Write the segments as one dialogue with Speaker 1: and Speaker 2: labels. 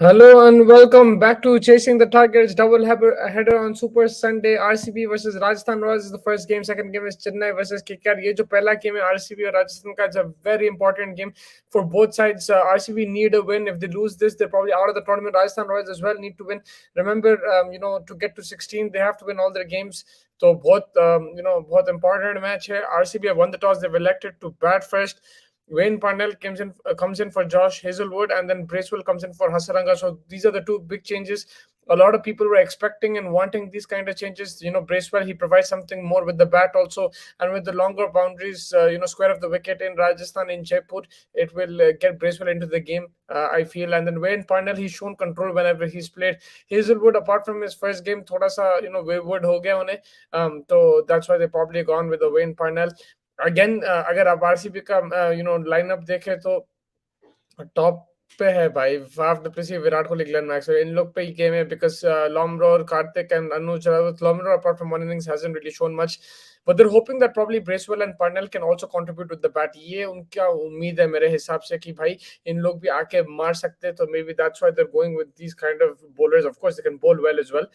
Speaker 1: Hello and welcome back to Chasing the Targets header on Super Sunday. RCB versus Rajasthan Royals is the first game. Second game is Chennai versus KKR. ये जो पहला game है RCB और Rajasthan का, it's a very important game for both sides. RCB need a win. If they lose this, they're probably out of the tournament. Rajasthan Royals as well need to win. Remember, to get to 16, they have to win all their games. तो बहुत important match है. RCB have won the toss. They've elected to bat first. Wayne Pandal comes in for Josh Hazelwood, and then Bracewell comes in for Hasaranga. So these are the two big changes. A lot of people were expecting and wanting these kind of changes. Bracewell, he provides something more with the bat also, and with the longer boundaries, square of the wicket in Rajasthan, in Jaipur, it will get Bracewell into the game, I feel. And then Wayne Pandal, he's shown control whenever he's played. Hazelwood, apart from his first game, thoda sa, wayward ho gaya unhe. So that's why they probably gone with the Wayne Pandal. Again अगर आप RCB का lineup देखें तो top पे है भाई Faf du Plessis, Virat Kohli, Glenn Maxwell, इन लोग पे ही गेम है बिकॉज लॉम्ब्रो और Karthik and Anuj Rawat. Lomro, apart from one innings, hasn't really shown much, but they're hoping that probably Bracewell and Parnell can also contribute with the bat. ये उनका उम्मीद है मेरे हिसाब से कि भाई इन लोग भी आके मार सकते हैं. तो maybe that's why they're going with these kind of bowlers. Of course, they can bowl well as well.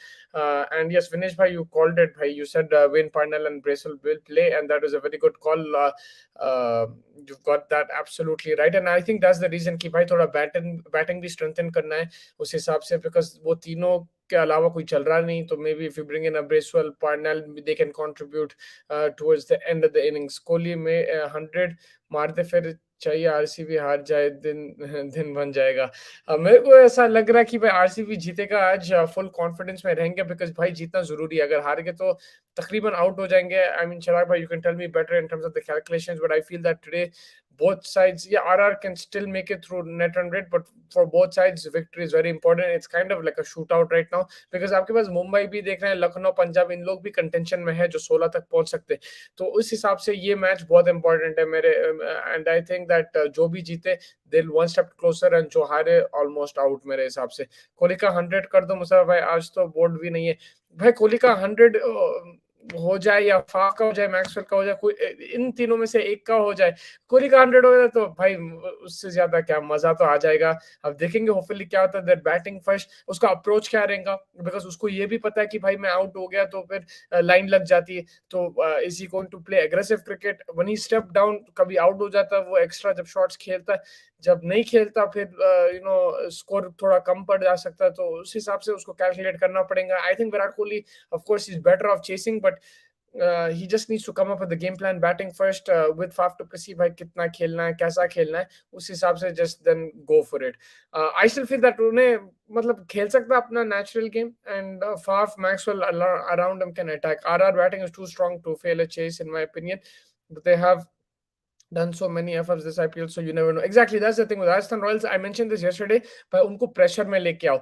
Speaker 1: And yes, Vinesh bhai, you called it. Bhai, you said Wayne Parnell and Bracewell will play, and that was a very good call. You've got that absolutely right, and I think that's the reason कि भाई थोड़ा batting भी strengthen करना है उस हिसाब से, because वो तीनों के अलावा कोई चल रहा नहीं. तो maybe if you bring in a Bracewell, Parnell, they can contribute towards the end of the innings. Kohli में 100 मार दे, फिर चाहिए आरसीबी हार जाए, दिन दिन बन जाएगा. मेरे को ऐसा लग रहा है कि भाई आरसीबी जीतेगा आज. फुल कॉन्फिडेंस में रहेंगे बिकॉज भाई जीतना जरूरी है. अगर हार गए तो तकरीबन आउट हो जाएंगे. आई मीन चिराग भाई, you can tell me better in terms of the calculations, but I feel that today both sides, yeah, RR can still make it through net run rate, but for both sides victory is very important. It's kind of like a shootout right now because आपके पास मुंबई भी देख रहे हैं, लखनऊ, पंजाब, इन लोग भी contention में है जो 16 तक पहुंच सकते हैं. तो उस हिसाब से ये मैच बहुत इंपॉर्टेंट है मेरे. एंड आई थिंक दैट जो भी जीते दिल वन स्टेप क्लोजर, एंड जो हारे ऑलमोस्ट आउट मेरे हिसाब से. कोहली का 100 कर दो मुसाफा भाई, आज तो बोर्ड भी नहीं है भाई. कोहली का 100 हो जाए या फाफ का हो जाए, मैक्सवेल का हो जाए, कोई इन तीनों में से एक का हो जाए, कोहली का 100 हो जाए तो भाई उससे ज्यादा क्या मजा तो आ जाएगा. अब देखेंगे होपफुली क्या होता है. बैटिंग फर्स्ट, उसका अप्रोच क्या रहेगा, बिकॉज उसको ये भी पता है कि भाई मैं आउट हो गया तो फिर लाइन लग जाती है. तो is he going to play aggressive cricket when he step down. कभी आउट हो जाता है वो एक्स्ट्रा जब शॉट्स खेलता है, जब नहीं खेलता फिर स्कोर थोड़ा कम पड़ जा सकता है. तो उस हिसाब से उसको कैलकुलेट करना पड़ेगा. I think Virat Kohli of course he's better off chasing, but he just needs to come up with the game plan. Batting first with Faf to see भाई कितना खेलना है, कैसा खेलना है, उस हिसाब से just then go for it. I still feel that उन्हें मतलब खेल सकता है अपना natural game, and Faf, Maxwell around him can attack. RR batting is too strong to fail a chase in my opinion, but they have done so many efforts this IPL, so you never know. Exactly, that's the thing with Rajasthan Royals. I mentioned this yesterday, but उनको pressure में लेके आओ,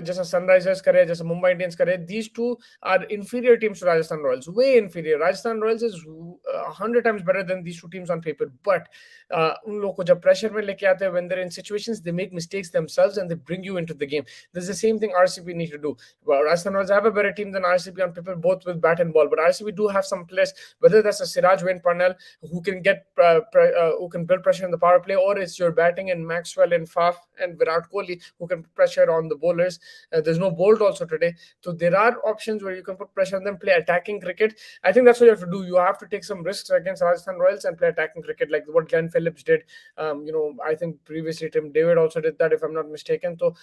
Speaker 1: जैसा Sunrisers करे, जैसा Mumbai Indians करे. These two are inferior teams to Rajasthan Royals, way inferior. Rajasthan Royals is 100 times better than these two teams on paper, but उन लोगों को जब pressure में लेके आते हैं, when they're in situations, they make mistakes themselves and they bring you into the game. This is the same thing RCB need to do. Well, Rajasthan Royals have a better team than RCB on paper, both with bat and ball, but RCB do have some players, whether that's a Siraj, Wayne Parnell, who can get who can build pressure in the power play, or it's your batting and Maxwell and Faf and Virat Kohli who can put pressure on the bowlers. There's no Bolt also today, so there are options where you can put pressure on them, play attacking cricket. I think that's what you have to do. You have to take some risks against Rajasthan Royals and play attacking cricket, like what Glenn Phillips did. I think previously Tim David also did that, if I'm not mistaken. तो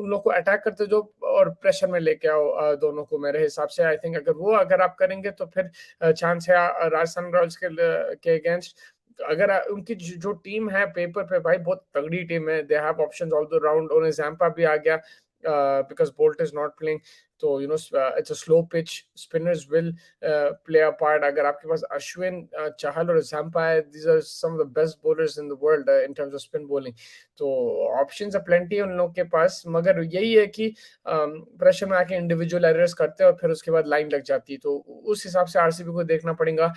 Speaker 1: उन लोग को attack करते जो और pressure में लेके आओ दोनों को. मेरे हिसाब से आई थिंक अगर आप करेंगे तो फिर चांस है राजस्थान रॉयल्स के अगेंस्ट. अगर उनकी जो टीम है पेपर पे भाई बहुत तगड़ी टीम है. They have options all the round. उन्हें जैम्पा भी आ गया because Bolt is not playing. So it's a slow pitch. Spinners will play a part. अगर आपके पास अश्विन, चहल और जैम्पा है, these are some of the best bowlers in the world in terms of spin bowling. तो options are plenty उन लोग के पास, मगर यही है कि प्रेशर में आके इंडिविजुअल एरर्स करते हैं और फिर उसके बाद लाइन लग जाती है. तो उस हिसाब से आरसीबी को देखना पड़ेगा.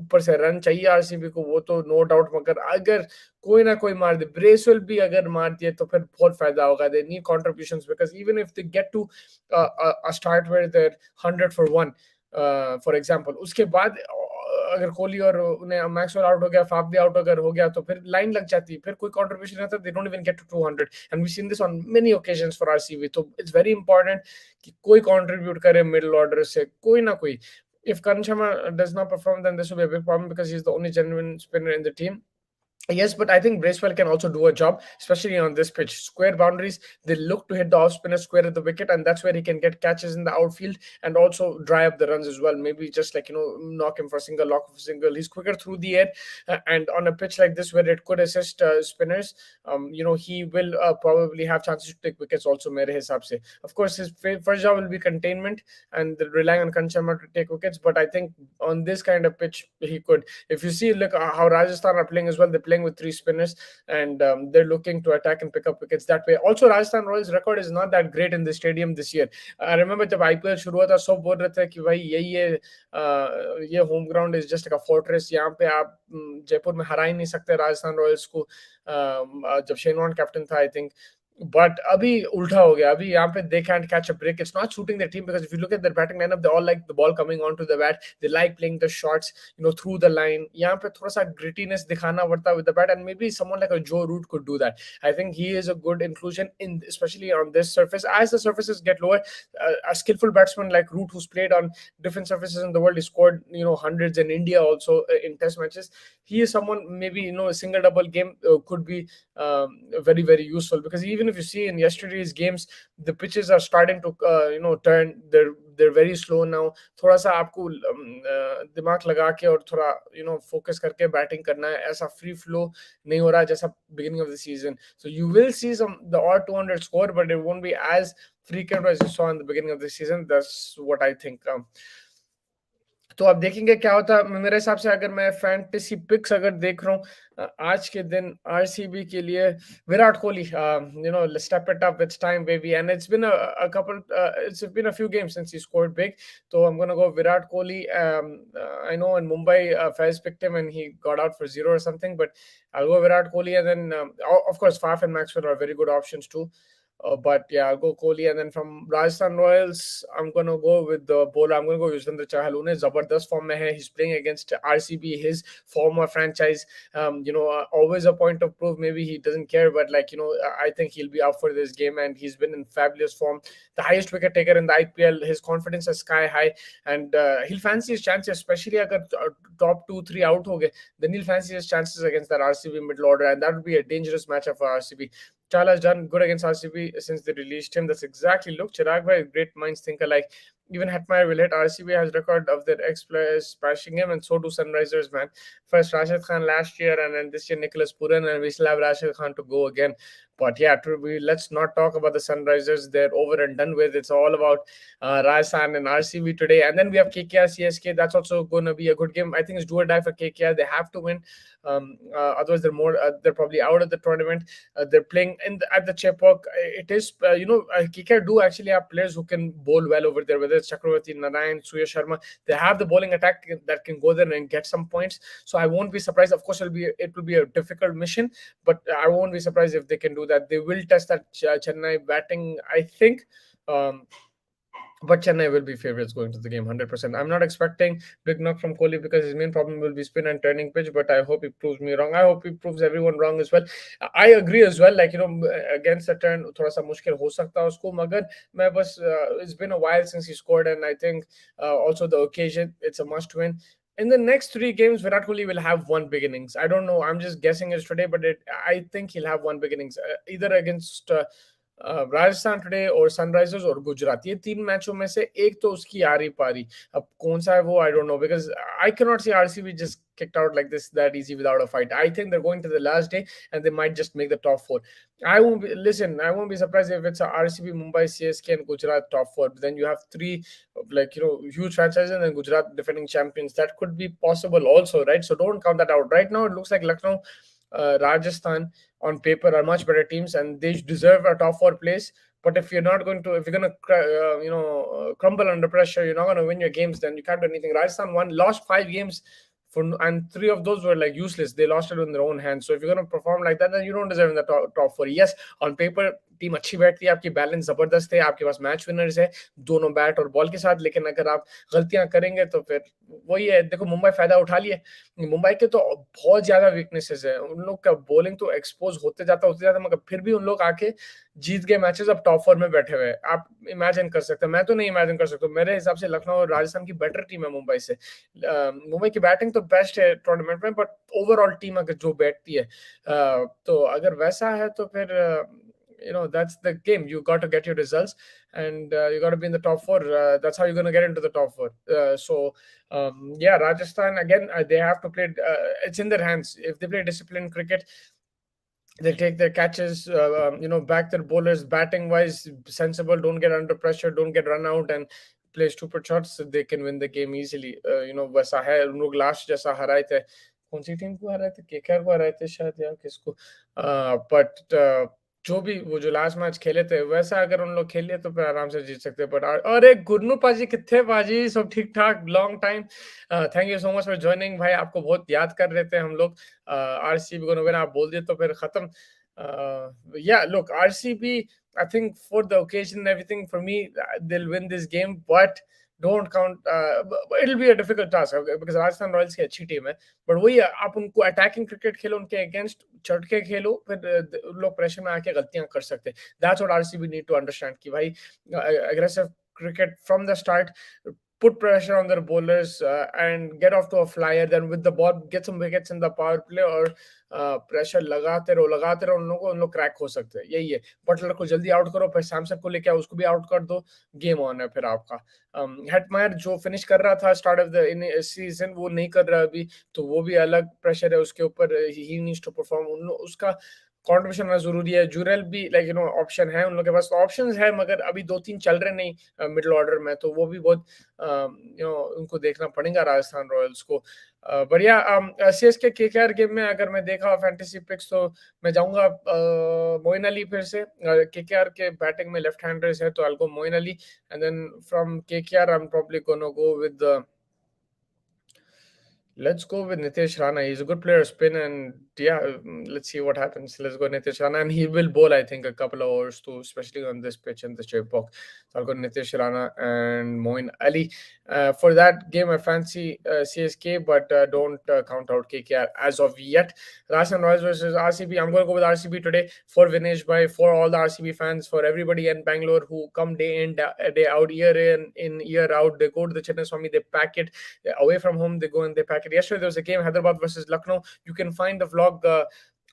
Speaker 1: ऊपर से रन चाहिए आरसीबी को, वो तो नो डाउट, मगर अगर कोई ना कोई मार दे, ब्रेसवेल भी अगर मार दिए तो फिर बहुत फायदा होगा. They need contributions because even if they get to a start where they're 100 for 1, for example, उसके बाद अगर कोहली और उन्हें मैक्सवेल आउट हो गया, फाफ भी आउट अगर हो गया, तो फिर लाइन लग जाती, फिर कोई कंट्रीब्यूशन रहता, they don't even get to 200 and we seen this on many occasions for RCB. तो इट्स वेरी इंपॉर्टेंट कि कोई कंट्रीब्यूट करे मिडिल ऑर्डर से, कोई ना कोई. If Karan Sharma does not perform, then this will be a big problem because he's the only genuine spinner in the team. Yes, but I think Bracewell can also do a job, especially on this pitch. Square boundaries, they look to hit the off spinner square at the wicket, and that's where he can get catches in the outfield and also dry up the runs as well. Maybe just like, knock him for a single, lock for a single. He's quicker through the air, and on a pitch like this where it could assist spinners, he will probably have chances to take wickets also, mere hisab se. Of course, his first job will be containment and relying on Karan Sharma to take wickets, but I think on this kind of pitch, he could. If you see, look how Rajasthan are playing as well, they're playing with three spinners, and they're looking to attack and pick up wickets that way. Also, Rajasthan Royals' record is not that great in the stadium this year. I remember जब IPL शुरू हुआ था, सब बोल रहे थे कि भाई ये home ground is just like a fortress, यहाँ पे आप जयपुर में हरा ही नहीं सकते राजस्थान रॉयल्स को, जब शेन वॉर्न कैप्टन था I think. But abhi ulta ho gaya. Abhi yahan pe they can't catch a break. It's not shooting their team, because if you look at their batting lineup, they all like the ball coming onto the bat. They like playing the shots, through the line. Yahan pe thoda sa grittiness dikhana padta with the bat, and maybe someone like a Joe Root could do that. I think he is a good inclusion especially on this surface. As the surfaces get lower, a skillful batsman like Root, who's played on different surfaces in the world, he scored hundreds in India also in test matches. He is someone, maybe a single double game could be very very useful, because even if you see in yesterday's games, the pitches are starting to turn. They're very slow now. थोड़ा सा आपको दिमाग लगा के और थोड़ा focus करके batting करना है. ऐसा free flow नहीं हो रहा जैसा beginning of the season. So you will see the odd 200 score, but it won't be as frequent as you saw in the beginning of the season. That's what I think. तो अब देखेंगे क्या होता है. मेरे हिसाब से अगर मैं फैंटेसी पिक्स अगर देख रहा हूँ आज के दिन आरसीबी के लिए, Virat Kohli, step it up, it's time baby, and it's been it's been a few games since he scored big, so I'm gonna go Virat Kohli. I know in Mumbai Faiz picked him and he got out for 0 or something, but I'll go Virat Kohli, and then of course Faf and Maxwell are very good options too. But yeah, I'll go Kohli, and then from Rajasthan Royals, I'm gonna go with the bowler. I'm gonna go Yuzvendra Chahal. Une zabardast form mein hai. He's playing against RCB, his former franchise. Always a point of proof. Maybe he doesn't care, but I think he'll be up for this game, and he's been in fabulous form. The highest wicket taker in the IPL. His confidence is sky high, and he'll fancy his chances, especially agar top 2-3 out ho gaye. Then he'll fancy his chances against that RCB middle order, and that would be a dangerous matchup for RCB. Chahal has done good against RCB since they released him. That's exactly. Look, Chirag bhai, great minds think alike. Even Hetmeyer will hit. RCB has record of their ex-players smashing him, and so do Sunrisers, man. First Rashid Khan last year, and then this year Nicholas Puran, and we still have Rashid Khan to go again. But yeah, let's not talk about the Sunrisers. They're over and done with. It's all about Rajasthan and RCB today. And then we have KKR, CSK. That's also going to be a good game. I think it's do or die for KKR. They have to win. Otherwise, they're probably out of the tournament. They're playing at the Chepauk. It is, KKR do actually have players who can bowl well over there, whether it's Chakravarti, Narayan, Surya Sharma. They have the bowling attack that can go there and get some points. So I won't be surprised. Of course, it will be a difficult mission, but I won't be surprised if they can do that. They will test that Chennai batting, I think. But Chennai will be favorites going to the game 100%. I'm not expecting big knock from Kohli because his main problem will be spin and turning pitch, but I hope he proves me wrong. I hope he proves everyone wrong as well. I agree as well, against the turn thoda sa mushkil ho sakta hai usko, magar main bas it's been a while since he scored, and I think also the occasion, it's a must win. In the next 3 games, Virat Kohli will have one big innings. I don't know. I'm just guessing it today, but I think he'll have one big innings, either against Rajasthan today और Sunrisers और गुजरात. ये 3 मैचों में से एक तो उसकी आ रही पारी. अब कौन सा है वो I don't know, because I cannot see RCB just kicked out like this that easy without a fight. I think they're going to the last day and they might just make the top 4. I won't be surprised if it's a RCB, Mumbai, CSK and Gujarat top 4. But then you have 3 huge franchises and then Gujarat defending champions. That could be possible also, right? So don't count that out. Right now it looks like Lucknow, Rajasthan on paper are much better teams and they deserve a top 4 place. But if you're going to crumble under pressure, you're not going to win your games, then you can't do anything. Rajasthan lost 5 games and 3 of those were useless. They lost it in their own hands. So if you're going to perform like that, then you don't deserve in the top 4. Yes, on paper team अच्छी बैठती है, आपकी balance जबरदस्त है, आपके पास match winners है दोनों bat और बॉल के साथ। लेकिन अगर आप गलतियां करेंगे तो फिर वही है। देखो मुंबई फायदा उठा लिए, मुंबई के तो बहुत ज्यादा वीकनेसेस है, उन लोग का बॉलिंग तो एक्सपोज होते जाता, मगर फिर भी उन लोग आके जीत गए मैचेस, अब टॉप 4 में बैठे हुए हैं। आप इमेजिन कर सकते हैं, मैं तो नहीं इमेजिन कर सकता। मेरे हिसाब से लखनऊ और राजस्थान की बेटर टीम है मुंबई से। मुंबई की बैटिंग तो बेस्ट है टूर्नामेंट में, बट ओवरऑल टीम अगर जो बैठती है तो अगर वैसा है तो फिर that's the game. You got to get your results, and you got to be in the top 4. That's how you're going to get into the top 4. Yeah, Rajasthan again, they have to play. It's in their hands. If they play disciplined cricket, they take their catches, back their bowlers batting wise, sensible, don't get under pressure, don't get run out, and play stupid shots, so they can win the game easily. वैसा है, उन लोग last जैसा हराए थे, कौन सी team को हराए थे, केकेआर को हराए थे शायद, या किसको। बट जो भी वो जो लास्ट मैच खेले थे, वैसा अगर उन लोग खेले तो फिर आराम से जीत सकते हैं। बट अरे गुरनू पाजी कितने पाजी, सब ठीक ठाक, long time. Thank you so much for joining भाई, आपको बहुत याद कर रहे थे हम लोग। RCB को विन आप बोल दिए तो फिर खत्म। Yeah, look, RCB, I think for the occasion and everything, for me, they'll win this game, but don't count. It'll be a difficult task because Rajasthan Royals की अच्छी टीम है, but वही है, आप उनको अटैकिंग क्रिकेट खेलो, उनके against चढ़ के खेलो, फिर उन लोग प्रेशर में आके गलतियां कर सकते हैं। That's what RCB need to understand कि भाई aggressive cricket from the start, put pressure on their bowlers and get off to a flyer, then with the ball get some wickets in the power play, और pressure लगाते रहो, उन लोग crack हो सकते हैं। यही है, बटलर को जल्दी आउट करो, फिर सैमसन को लेके आओ, उसको भी आउट कर दो, गेम ऑन है फिर आपका। हेटमायर जो फिनिश कर रहा था स्टार्ट ऑफ द सीजन, वो नहीं कर रहा अभी, तो वो भी अलग प्रेशर है उसके ऊपर, ही नीड्स टू परफॉर्म, उसका कंट्रीब्यूशन होना जरूरी है। जुरेल भी लाइक ऑप्शन है, उन लोगों के पास ऑप्शंस है, मगर अभी 2-3 चल रहे नहीं मिडिल ऑर्डर में, तो वो भी बहुत उनको देखना पड़ेगा राजस्थान रॉयल्स को। बढ़िया। CSK KKR गेम में अगर मैं देखा फैंटेसी पिक्स, तो मैं जाऊंगा मोइन अली फिर से। KKR के बैटिंग में लेफ्ट हैंडर्स है, तो I will go Moeen Ali, and then from KKR I am probably gonna go with let's go with Nitesh Rana. He's a good player spin, and yeah, let's see what happens. Let's go Nitesh Rana, and he will bowl, I think, a couple of overs too, especially on this pitch and the shape box. So I'll go Nitesh Rana and Moin Ali. For that game, I fancy CSK, but don't count out KKR as of yet. Rajasthan Royals versus RCB. I'm going to go with RCB today for Vinesh Bhai, for all the RCB fans, for everybody in Bangalore who come day in, day out, year in, year out. They go to the Chennai Swami, they pack it. Away from home, they go and they pack it. Yesterday, there was a game, Hyderabad versus Lucknow. You can find the vlog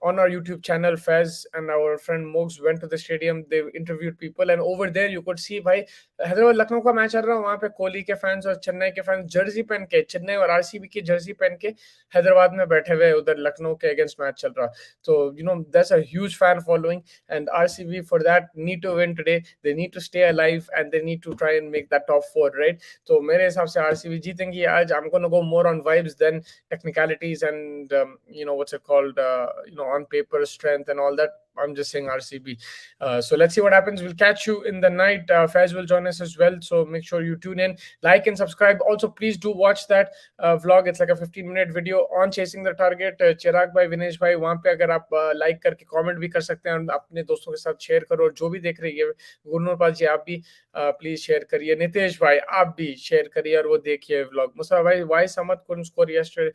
Speaker 1: on our YouTube channel. Fez and our friend Mogs went to the stadium. They interviewed people, and over there you could see भाई हैदराबाद लखनऊ का match चल रहा है, वहां पे कोहली के fans और चेन्नई के फैंस जर्सी पहन के, चेन्नई और RCB की जर्सी पहन के हैदराबाद में बैठे हुए, उधर लखनऊ के अगेंस्ट मैच चल रहा। तो that's a huge fan following, and RCB for that need to win today. They need to stay alive and they need to try and make that top 4, right? तो मेरे हिसाब से RCB जीतेंगी आज। I'm gonna go more on vibes than technicalities and what's it called, on paper strength and all that. I'm just saying RCB. So let's see what happens. We'll catch you in the night. Faiz will join us as well, so make sure you tune in, like and subscribe. Also, please do watch that vlog. It's like a 15-minute video on chasing the target. चिराग भाई, विनेश भाई, वहां पे अगर आप like करके comment भी कर सकते हैं, अपने दोस्तों के साथ शेयर करो। जो भी देख रही है, गुरनूरपाल जी आप भी प्लीज शेयर करिए, नितेश भाई आप भी शेयर करिए और वो देखिए व्लॉग। मुसा भाई, वाई समत couldn't score yesterday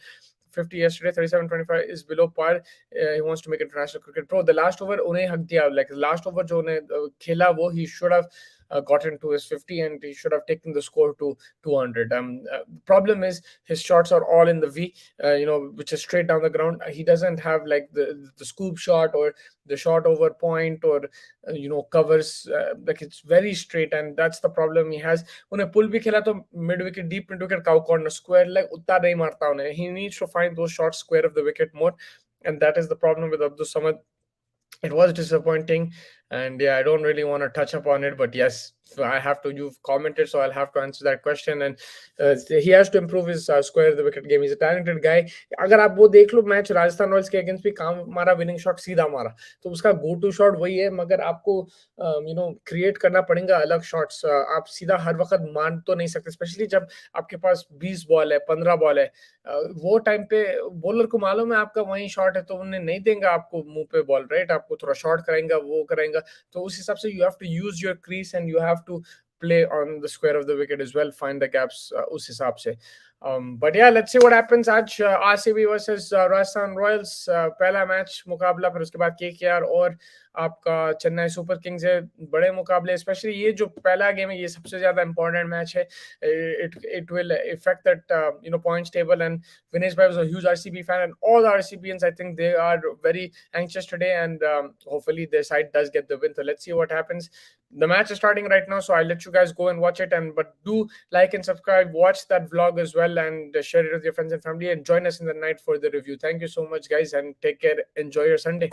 Speaker 1: 50 yesterday, 37-25 is below par. He wants to make international cricket. Bro, the last over उन्हें हक दिया, like the last over जो उन्हें खेला, वो he should have gotten to his 50 and he should have taken the score to 200. Problem is his shots are all in the V, which is straight down the ground. He doesn't have like the scoop shot or the shot over point or covers, like it's very straight, and that's the problem he has. उन्हें पुल भी खेला तो mid wicket, deep mid wicket, cow corner, square leg उतना नहीं मारता उन्हें. He needs to find those shots square of the wicket more, and that is the problem with Abdul Samad. It was disappointing, and yeah, I don't really want to touch upon it, but yes, I have to. You've commented, so I'll have to answer that question. And he has to improve his square of the wicket game. He's a talented guy. अगर आप वो देख लो match Rajasthan Royals के against भी, काम मारा, winning shot सीधा मारा, तो उसका गो टू शॉट वही है, मगर आपको क्रिएट करना पड़ेगा अलग शॉट्स। आप सीधा हर वक्त मान तो नहीं सकते, स्पेशली जब आपके पास 20 बॉल है, 15 बॉल है। वो टाइम पे बॉलर को मालूम है आपका वही शॉट है, तो उन्हें नहीं देंगे आपको मुंह पे बॉल, राइट? आपको थोड़ा शॉर्ट कराएंगा, वो कराएंगा, जाएगा, तो उस हिसाब से you have to use your crease and you have to play on the square of the wicket as well, find the gaps उस हिसाब से. But yeah, let's see what happens. आज RCB versus Rajasthan Royals पहला match मुकाबला, फिर उसके बाद KKR और आपका चेन्नई सुपर किंग्स है. बड़े मुकाबले, स्पेशली ये जो पहला गेम है ये सबसे ज्यादा इंपॉर्टेंट मैच है. It will affect that points table. And Vinesh Bhai was a huge RCB fan, and all the RCBians, I think they are very anxious today, and hopefully their side does get the win. So let's see what happens. The match is starting right now, so I'll let you guys go and watch it. But do like and subscribe, watch that vlog as well, and share it with your friends and family, and join us in the night for the review. Thank you so much, guys, and take care. Enjoy your Sunday.